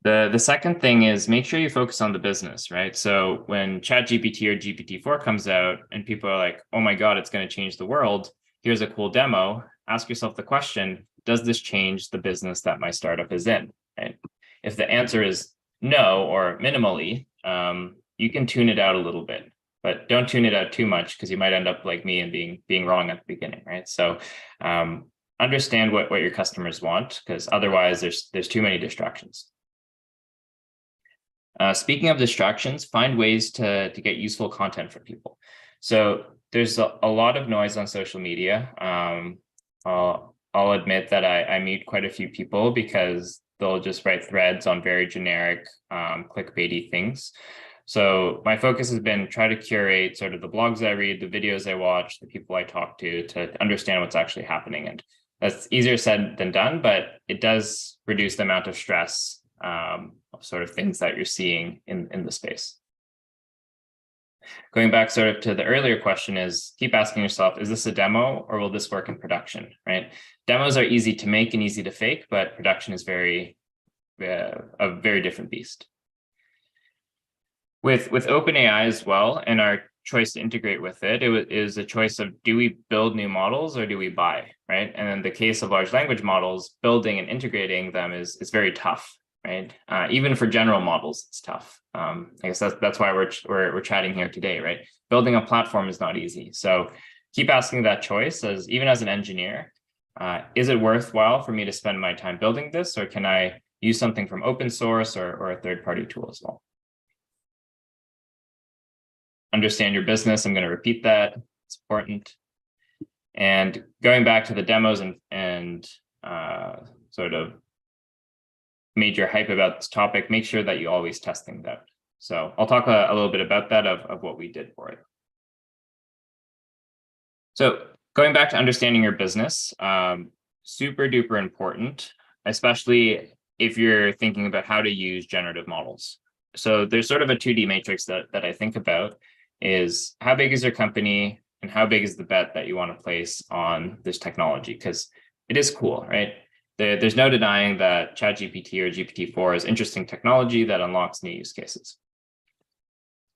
The second thing is, make sure you focus on the business, right? So when ChatGPT or GPT-4 comes out and people are like, oh my God, it's going to change the world, here's a cool demo, ask yourself the question, does this change the business that my startup is in? Right? If the answer is no, or minimally, you can tune it out a little bit, but don't tune it out too much, because you might end up like me and being wrong at the beginning, right? So understand what your customers want, because otherwise there's too many distractions. Speaking of distractions, find ways to get useful content for people. So there's a lot of noise on social media. I'll admit that I meet quite a few people because they'll just write threads on very generic clickbaity things. So my focus has been try to curate sort of the blogs I read, the videos I watch, the people I talk to understand what's actually happening. And That's easier said than done, but it does reduce the amount of stress of sort of things that you're seeing in the space. Going back sort of to the earlier question is keep asking yourself, is this a demo or will this work in production, right? Demos are easy to make and easy to fake, but production is a very different beast. With OpenAI as well, and our choice to integrate with it, is a choice of do we build new models or do we buy, right? And in the case of large language models, building and integrating them is very tough, right? Even for general models, it's tough. I guess that's why we're chatting here today, right? Building a platform is not easy. So keep asking that choice as even as an engineer, is it worthwhile for me to spend my time building this, or can I use something from open source or a third-party tool as well? Understand your business. I'm going to repeat that. It's important. And going back to the demos and sort of major hype about this topic, make sure that you always test things out. So I'll talk a little bit about that of what we did for it. So going back to understanding your business, super duper important, especially if you're thinking about how to use generative models. So there's sort of a 2D matrix that I think about is how big is your company and how big is the bet that you want to place on this technology? Because it is cool, right? There's no denying that ChatGPT or GPT-4 is interesting technology that unlocks new use cases.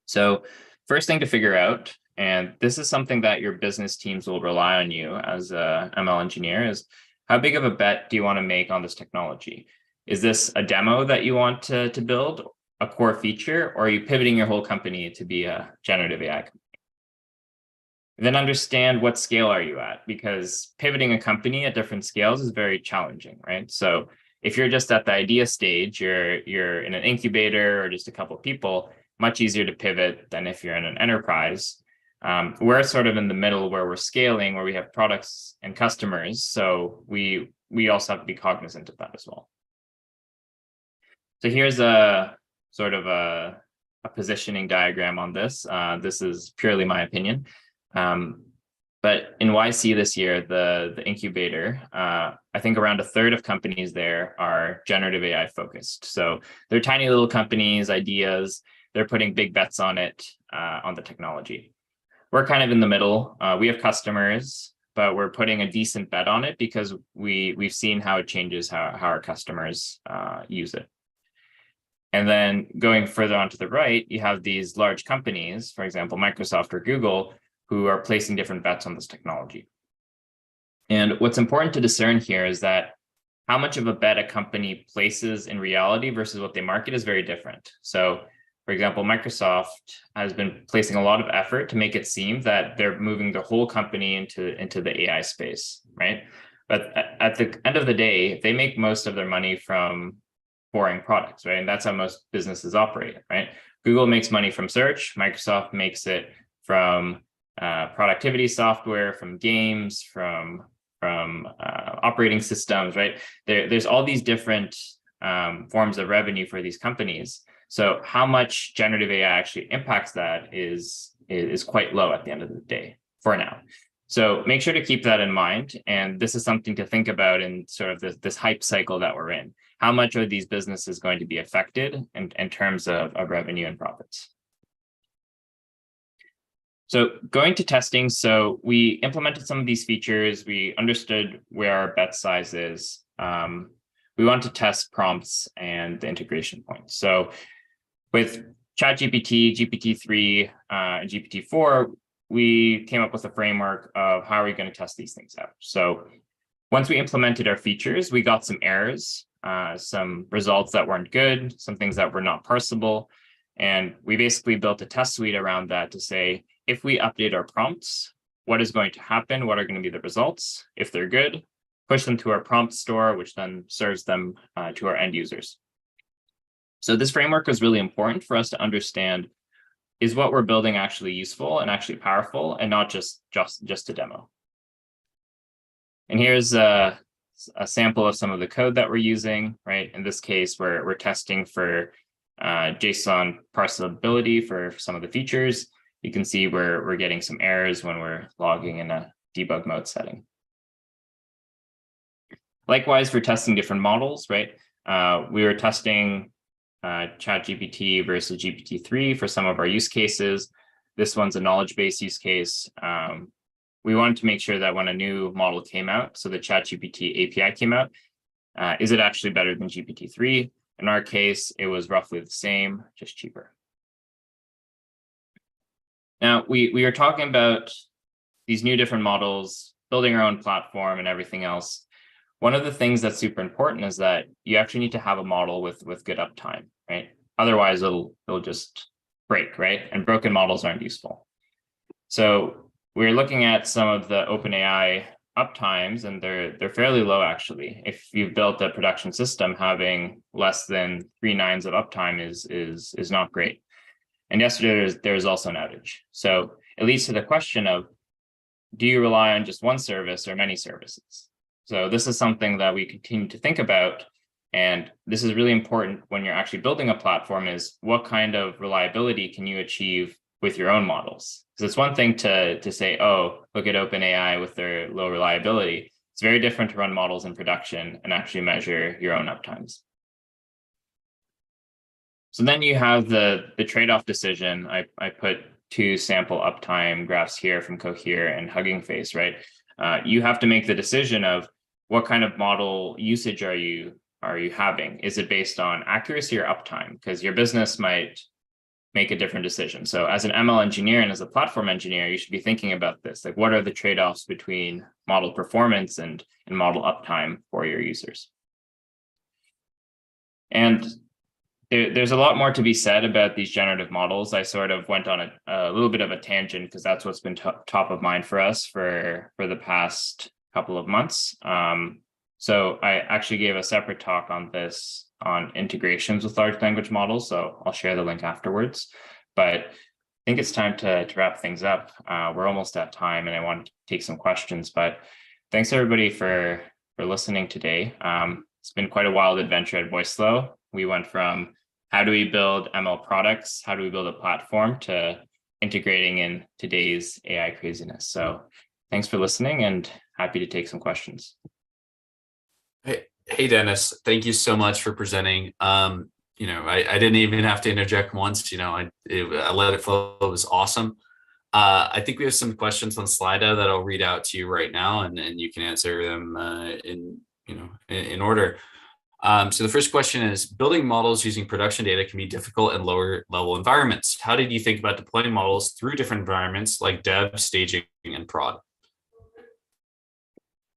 So first thing to figure out, and this is something that your business teams will rely on you as a ML engineer, is how big of a bet do you want to make on this technology? Is this a demo that you want to build, a core feature, or are you pivoting your whole company to be a generative AI company? Then understand what scale are you at, because pivoting a company at different scales is very challenging, right? So if you're just at the idea stage, you're in an incubator or just a couple of people, much easier to pivot than if you're in an enterprise. We're sort of in the middle where we're scaling, where we have products and customers. So we also have to be cognizant of that as well. So here's a sort of a positioning diagram on this. This is purely my opinion. But in YC this year, the incubator, I think around a third of companies there are generative AI focused. So they're tiny little companies, ideas, they're putting big bets on it, on the technology. We're kind of in the middle. We have customers, but we're putting a decent bet on it because we've seen how it changes how our customers use it. And then going further on to the right, you have these large companies, for example, Microsoft or Google, who are placing different bets on this technology. And what's important to discern here is that how much of a bet a company places in reality versus what they market is very different. So, for example, Microsoft has been placing a lot of effort to make it seem that they're moving the whole company into the AI space, right? But at the end of the day, they make most of their money from boring products, right? And that's how most businesses operate, right? Google makes money from search. Microsoft makes it from productivity software, from games, from operating systems, right? There's all these different forms of revenue for these companies. So how much generative AI actually impacts that is quite low at the end of the day for now. So make sure to keep that in mind. And this is something to think about in sort of this hype cycle that we're in. How much are these businesses going to be affected in terms of revenue and profits? So going to testing, so we implemented some of these features. We understood where our bet size is. We want to test prompts and the integration points. So with ChatGPT, GPT-3, and GPT-4, we came up with a framework of how are we going to test these things out. So once we implemented our features, we got some errors, some results that weren't good, some things that were not parsable. And we basically built a test suite around that to say, if we update our prompts, what is going to happen? What are going to be the results? If they're good, push them to our prompt store, which then serves them to our end users. So this framework is really important for us to understand, is what we're building actually useful and actually powerful and not just a demo. And here's a sample of some of the code that we're using, right? In this case, we're testing for JSON parsability for some of the features. You can see we're getting some errors when we're logging in a debug mode setting. Likewise, for testing different models, right? We were testing ChatGPT versus GPT-3 for some of our use cases. This one's a knowledge-based use case. We wanted to make sure that when a new model came out, so the ChatGPT API came out, is it actually better than GPT-3? In our case, it was roughly the same, just cheaper. Now, we are talking about these new different models, building our own platform and everything else. One of the things that's super important is that you actually need to have a model with good uptime, right? Otherwise, it'll just break, right? And broken models aren't useful. So we're looking at some of the OpenAI uptimes, and they're fairly low, actually. If you've built a production system, having less than 3 nines of uptime is not great. And yesterday, there's also an outage. So it leads to the question of, do you rely on just one service or many services? So this is something that we continue to think about. And this is really important when you're actually building a platform, is what kind of reliability can you achieve with your own models? Because it's one thing to say, oh, look at OpenAI with their low reliability. It's very different to run models in production and actually measure your own uptimes. So then you have the trade-off decision. I put 2 sample uptime graphs here from Cohere and Hugging Face, right? You have to make the decision of what kind of model usage are you having? Is it based on accuracy or uptime? Because your business might make a different decision. So as an ML engineer and as a platform engineer, you should be thinking about this. Like, what are the trade-offs between model performance and model uptime for your users? And there's a lot more to be said about these generative models. I sort of went on a little bit of a tangent because that's what's been top of mind for us for the past couple of months. So I actually gave a separate talk on this, on integrations with large language models. So I'll share the link afterwards. But I think it's time to wrap things up. We're almost at time, and I want to take some questions. But thanks everybody for listening today. It's been quite a wild adventure at Voiceflow. We went from how do we build ML products, how do we build a platform, to integrating in today's AI craziness. So thanks for listening, and happy to take some questions. Hey, Dennis, thank you so much for presenting. I didn't even have to interject once. I let it flow. It was awesome. I think we have some questions on Slido that I'll read out to you right now, and you can answer them in order. So the first question is, building models using production data can be difficult in lower level environments. How did you think about deploying models through different environments like dev, staging, and prod?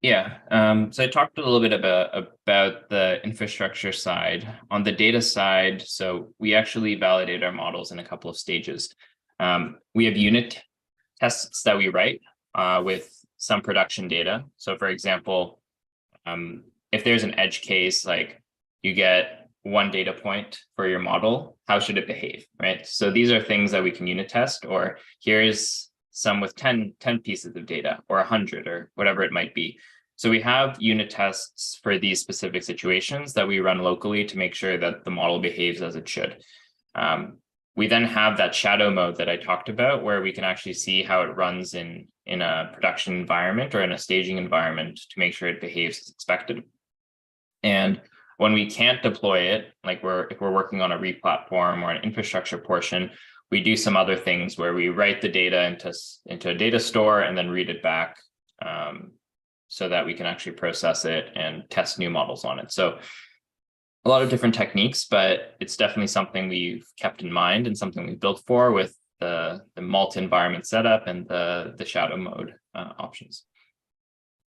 Yeah, so I talked a little bit about the infrastructure side. On the data side, so we actually validate our models in a couple of stages. We have unit tests that we write with some production data. So for example, if there's an edge case, like you get 1 data point for your model, how should it behave, right? So these are things that we can unit test, or here's some with 10 pieces of data, or 100, or whatever it might be. So we have unit tests for these specific situations that we run locally to make sure that the model behaves as it should. We then have that shadow mode that I talked about, where we can actually see how it runs in a production environment or in a staging environment to make sure it behaves as expected. And when we can't deploy it, like if we're working on a replatform or an infrastructure portion, we do some other things where we write the data into a data store and then read it back so that we can actually process it and test new models on it. So a lot of different techniques, but it's definitely something we've kept in mind and something we've built for with the multi-environment setup and the shadow mode options.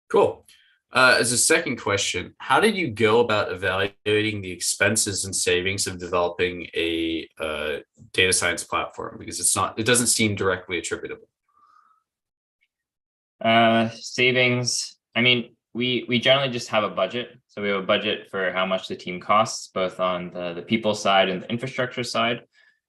Cool. As a second question, how did you go about evaluating the expenses and savings of developing a data science platform? Because it doesn't seem directly attributable. Savings, I mean, we generally just have a budget. So we have a budget for how much the team costs, both on the people side and the infrastructure side.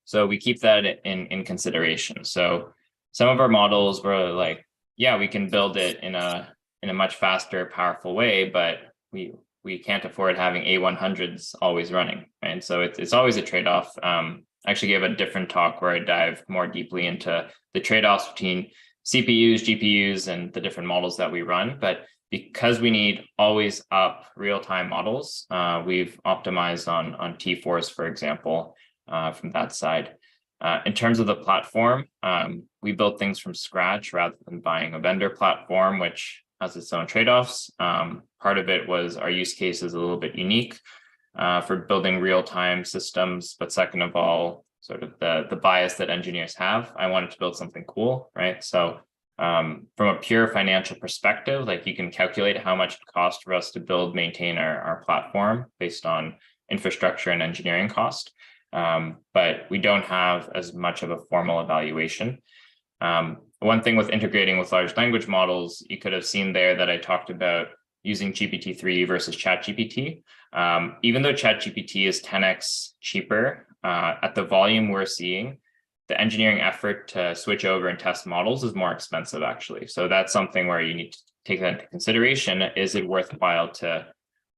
So we keep that in consideration. So some of our models were like, yeah, we can build it in a much faster, powerful way, but we can't afford having A100s always running, right? So it's always a trade-off. I actually gave a different talk where I dive more deeply into the trade-offs between CPUs, GPUs, and the different models that we run. But because we need always up real-time models, we've optimized on T4s, for example, from that side. In terms of the platform, we built things from scratch rather than buying a vendor platform, which has its own trade-offs. Part of it was our use case is a little bit unique for building real-time systems, but second of all, sort of the bias that engineers have. I wanted to build something cool, right? So from a pure financial perspective, like you can calculate how much it costs for us to build, maintain our platform based on infrastructure and engineering cost. But we don't have as much of a formal evaluation. One thing with integrating with large language models, you could have seen there that I talked about using GPT-3 versus ChatGPT. Even though ChatGPT is 10x cheaper, at the volume we're seeing, the engineering effort to switch over and test models is more expensive, actually. So that's something where you need to take that into consideration. Is it worthwhile to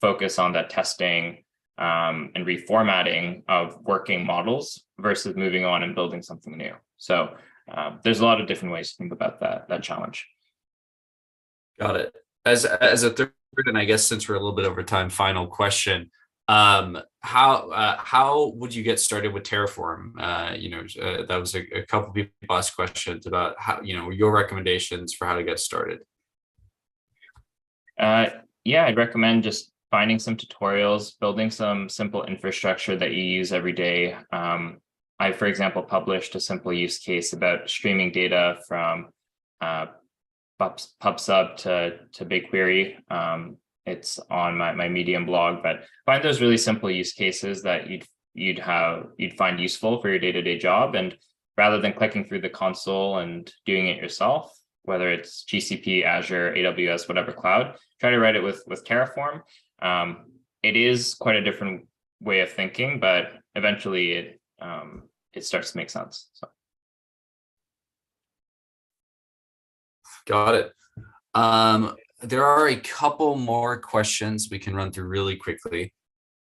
focus on that testing and reformatting of working models versus moving on and building something new? So there's a lot of different ways to think about that challenge. Got it. As a third, and I guess since we're a little bit over time, final question. How would you get started with Terraform? That was a couple people asked questions about how, your recommendations for how to get started. Yeah, I'd recommend just finding some tutorials, building some simple infrastructure that you use every day. I, for example, published a simple use case about streaming data from PubSub to BigQuery. It's on my Medium blog, but find those really simple use cases that you'd find useful for your day-to-day job. And rather than clicking through the console and doing it yourself, whether it's GCP, Azure, AWS, whatever cloud, try to write it with Terraform. It is quite a different way of thinking, but eventually it starts to make sense. So. Got it. There are a couple more questions we can run through really quickly.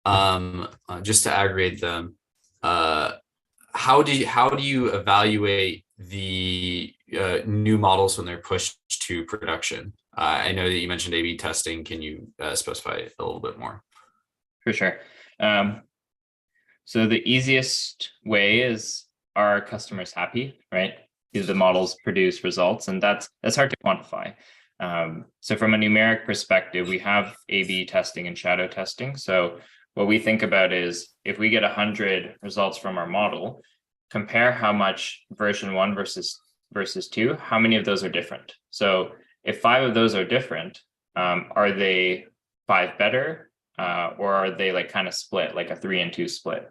Just to aggregate them. How do you evaluate the new models when they're pushed to production? I know that you mentioned A/B testing. Can you specify a little bit more? For sure. So the easiest way is, are our customers happy, right? Do the models produce results? And that's hard to quantify. So from a numeric perspective, we have A/B testing and shadow testing. So what we think about is, if we get 100 results from our model, compare how much version 1 versus 2, how many of those are different. So if 5 of those are different, are they 5 better, or are they like kind of split, like a 3 and 2 split?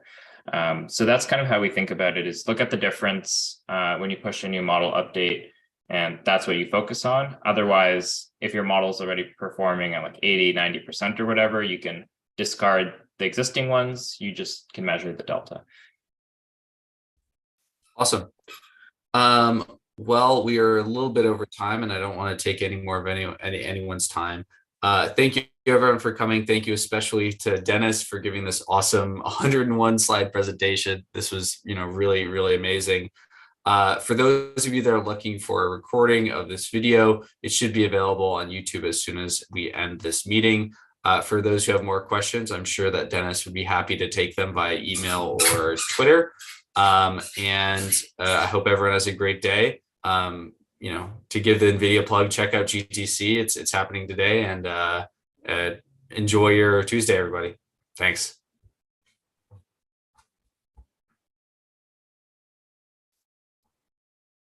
So that's kind of how we think about it, is look at the difference when you push a new model update, and that's what you focus on. Otherwise, if your model is already performing at like 80, 90% or whatever, you can discard the existing ones. You just can measure the delta. Awesome. Well, we are a little bit over time, and I don't want to take any more of anyone's time. Thank you everyone for coming. Thank you especially to Dennis for giving this awesome 101 slide presentation. This was, really, really amazing. For those of you that are looking for a recording of this video, it should be available on YouTube as soon as we end this meeting. For those who have more questions, I'm sure that Dennis would be happy to take them via email or Twitter. And I hope everyone has a great day. To give the NVIDIA plug, check out GTC. It's happening today, and enjoy your Tuesday, everybody. Thanks.